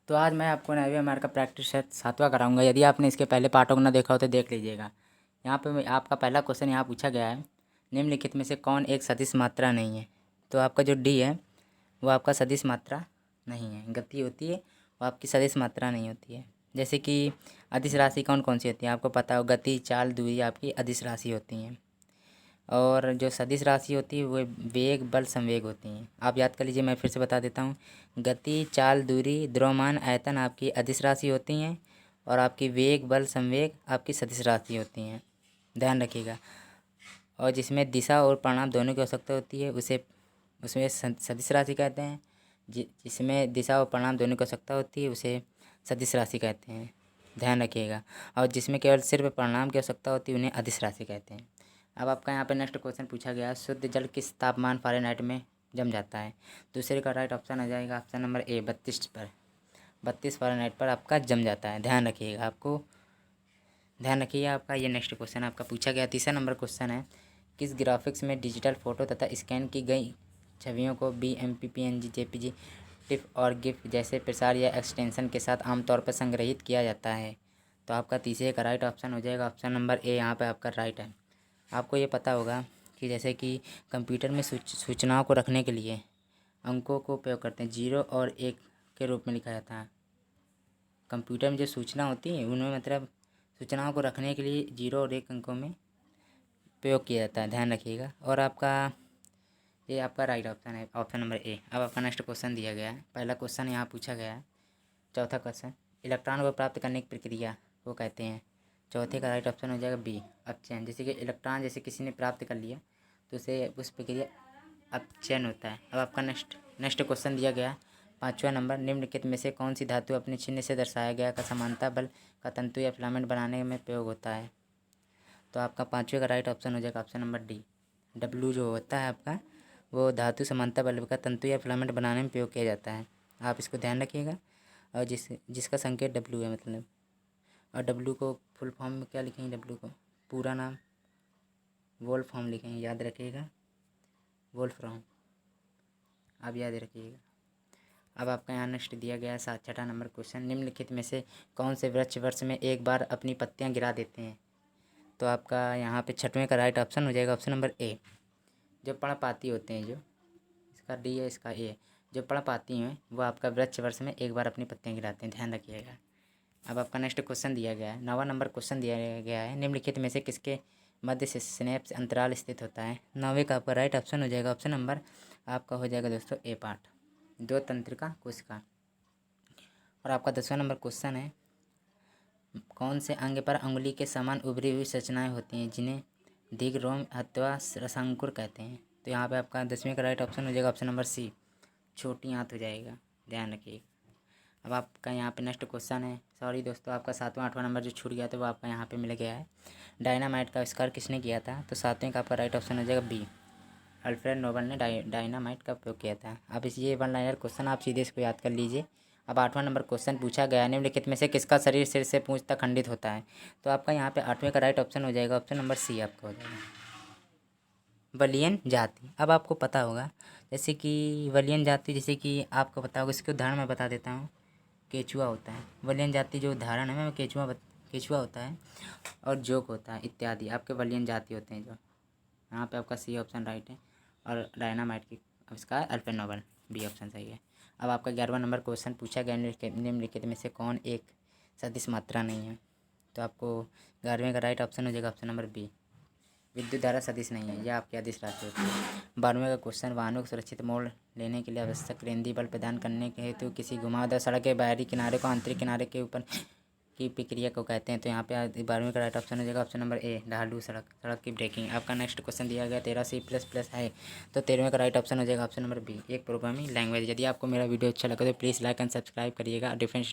तो आज मैं आपको नैवी मार का प्रैक्टिस सेट 7वां कराऊंगा। यदि आपने इसके पहले पार्टों को ना देखा हो तो देख लीजिएगा। यहाँ पे आपका पहला क्वेश्चन यहाँ पूछा गया है, निम्नलिखित में से कौन एक सदिश मात्रा नहीं है। तो आपका जो डी है वो आपका सदिश मात्रा नहीं है। गति होती है वो आपकी सदिश मात्रा नहीं होती है। जैसे कि अदिश राशि कौन कौन सी होती है आपको पता हो, गति, चाल, दूरी आपकी अदिश राशि होती हैं। और जो सदिश राशि होती है वो वेग, बल, संवेग होती हैं। आप याद कर लीजिए, मैं फिर से बता देता हूँ। गति, चाल, दूरी, द्रव्यमान, आयतन आपकी अदिश राशि होती हैं और आपकी वेग, बल, संवेग आपकी सदिश राशि होती हैं। ध्यान रखिएगा। और जिसमें दिशा और परिमाण दोनों की आवश्यकता होती है उसे उसमें सदिश राशि कहते हैं। जिसमें दिशा और परिमाण दोनों की आवश्यकता होती है उसे सदिश राशि कहते हैं। ध्यान रखिएगा। और जिसमें केवल सिर्फ परिमाण की आवश्यकता होती है उन्हें अदिश राशि कहते हैं। अब आपका यहाँ पे नेक्स्ट क्वेश्चन पूछा गया, शुद्ध जल किस तापमान फ़ारेनहाइट में जम जाता है। दूसरे का राइट ऑप्शन आ जाएगा ऑप्शन नंबर ए, 32 पर। 32 फ़ारेनहाइट पर आपका जम जाता है। ध्यान रखिएगा, आपको ध्यान रखिए। आपका ये नेक्स्ट क्वेश्चन आपका पूछा गया, तीसरा नंबर क्वेश्चन है, किस ग्राफिक्स में डिजिटल फ़ोटो तथा स्कैन की गई छवियों को BMP, PNG, JPG, टिफ और गिफ जैसे प्रसार या एक्सटेंशन के साथ आमतौर पर संग्रहित किया जाता है। तो आपका तीसरे का राइट ऑप्शन हो जाएगा ऑप्शन नंबर ए, यहाँ पे आपका राइट है। आपको ये पता होगा कि जैसे कि कंप्यूटर में सूचनाओं को रखने के लिए अंकों को उपयोग करते हैं, 0 और 1 के रूप में लिखा जाता है। कंप्यूटर में जो सूचना होती है उनमें मतलब सूचनाओं को रखने के लिए 0 और 1 अंकों में प्रयोग किया जाता है। ध्यान रखिएगा। और आपका ये आपका राइट ऑप्शन है, ऑप्शन नंबर ए। अब आपका नेक्स्ट क्वेश्चन दिया गया है, पहला क्वेश्चन यहाँ पूछा गया है। चौथा क्वेश्चन, इलेक्ट्रॉन को प्राप्त करने की प्रक्रिया को कहते हैं। चौथे का राइट ऑप्शन हो जाएगा बी, अपचयन। जैसे कि इलेक्ट्रॉन जैसे किसी ने प्राप्त कर लिया तो उसे उस प्रक्रिया अपचयन होता है। अब आपका नेक्स्ट क्वेश्चन दिया गया, पाँचवा नंबर, निम्नलिखित में से कौन सी धातु अपने चिन्ह से दर्शाया गया का समानता बल का तंतु या फिलामेंट बनाने में प्रयोग होता है। तो आपका पाँचवें का राइट ऑप्शन हो जाएगा ऑप्शन नंबर डी, डब्ल्यू जो होता है आपका वो धातु समानता बल्ब का तंतु या फिलामेंट बनाने में प्रयोग किया जाता है। आप इसको ध्यान रखिएगा। और जिसका संकेत डब्ल्यू है मतलब। और डब्ल्यू को फुल फॉर्म में क्या लिखेंगे, डब्ल्यू को पूरा नाम वोल्फ्राम लिखेंगे, याद रखिएगा, वोल्फ्राम, आप याद रखिएगा। अब आपका यहाँ नेक्स्ट दिया गया है छठा नंबर क्वेश्चन, निम्नलिखित में से कौन से वृक्ष वर्ष में एक बार अपनी पत्तियाँ गिरा देते हैं। तो आपका यहाँ पे छठवें का राइट ऑप्शन हो जाएगा ऑप्शन नंबर ए, जो पर्णपाती होते हैं, जो इसका डी है इसका ए, जो पर्णपाती हैं वो आपका वृक्ष वर्ष में एक बार अपनी पत्तियाँ गिराते हैं। ध्यान रखिएगा। अब आपका नेक्स्ट क्वेश्चन दिया गया है, 9वां नंबर क्वेश्चन दिया गया है, निम्नलिखित में से किसके मध्य से सिनेप्स अंतराल स्थित होता है। 9वें का आपका राइट ऑप्शन हो जाएगा ऑप्शन नंबर आपका हो जाएगा दोस्तों ए पार्ट, दो तंत्रिका कोशिका। और आपका 10वां नंबर क्वेश्चन है, कौन से अंग पर अंगुली के समान उभरी हुई संरचनाएं होती हैं जिन्हें दिग्रोम अथवा रसांकुर कहते हैं। तो यहाँ पे आपका 10वें का राइट ऑप्शन हो जाएगा ऑप्शन नंबर सी, छोटी आंत हो जाएगा। ध्यान रखिए। अब आपका यहाँ पे नेक्स्ट क्वेश्चन है, सॉरी दोस्तों, आपका 7वां 8वां नंबर जो छूट गया था वो आपका यहाँ पे मिल गया है, डायनामाइट का आविष्कार किसने किया था। तो 7वें का आपका राइट ऑप्शन हो जाएगा बी, अल्फ्रेड नोबल ने डायनामाइट का उपयोग किया था। अब इस ये वन लाइनर क्वेश्चन आप सीधे इसको याद कर लीजिए। अब 8वां नंबर क्वेश्चन पूछा गया, निम्नलिखित में से किसका शरीर सिर से पूंछ तक खंडित होता है। तो आपका यहाँ पे 8वें का राइट ऑप्शन हो जाएगा ऑप्शन नंबर सी आपका हो जाएगा, वलियन जाति। अब आपको पता होगा जैसे कि वलियन जाति, जैसे कि आपको पता होगा, इसके उदाहरण मैं बता देता हूँ। केचुआ होता है, वलियन जाति जो उदाहरण है, केचुआ होता है और जोक होता है इत्यादि आपके वलियन जाति होते हैं। जो यहाँ पे आपका सी ऑप्शन राइट है। और डायनामाइट की आविष्कार अल्फ्रेड नोबल, बी ऑप्शन सही है। अब आपका 11वां नंबर क्वेश्चन पूछा गया, निम्नलिखित में से कौन एक सदिश मात्रा नहीं है। तो आपको 11वें का राइट ऑप्शन हो जाएगा ऑप्शन नंबर बी, विद्युत धारा सदिश नहीं है, यह आपकी अदिश राशि होती है। 12वें का क्वेश्चन, वाहनों को सुरक्षित मोड़ लेने के लिए आवश्यक केंद्रीय बल प्रदान करने के हेतु किसी घुमावदार सड़क के बाहरी किनारे को आंतरिक किनारे के ऊपर की प्रक्रिया को कहते हैं। तो यहाँ पे 12वें का राइट ऑप्शन हो जाएगा ऑप्शन नंबर ए, ढालू सड़क की ब्रेकिंग। आपका नेक्स्ट क्वेश्चन दिया गया 13C++ है, तो 13वें का राइट ऑप्शन हो जाएगा ऑप्शन नंबर बी, एक प्रोग्रामिंग लैंग्वेज। यदि आपको मेरा वीडियो अच्छा लगा तो प्लीज़ लाइक एंड सब्सक्राइब करिएगा। डिफरेंट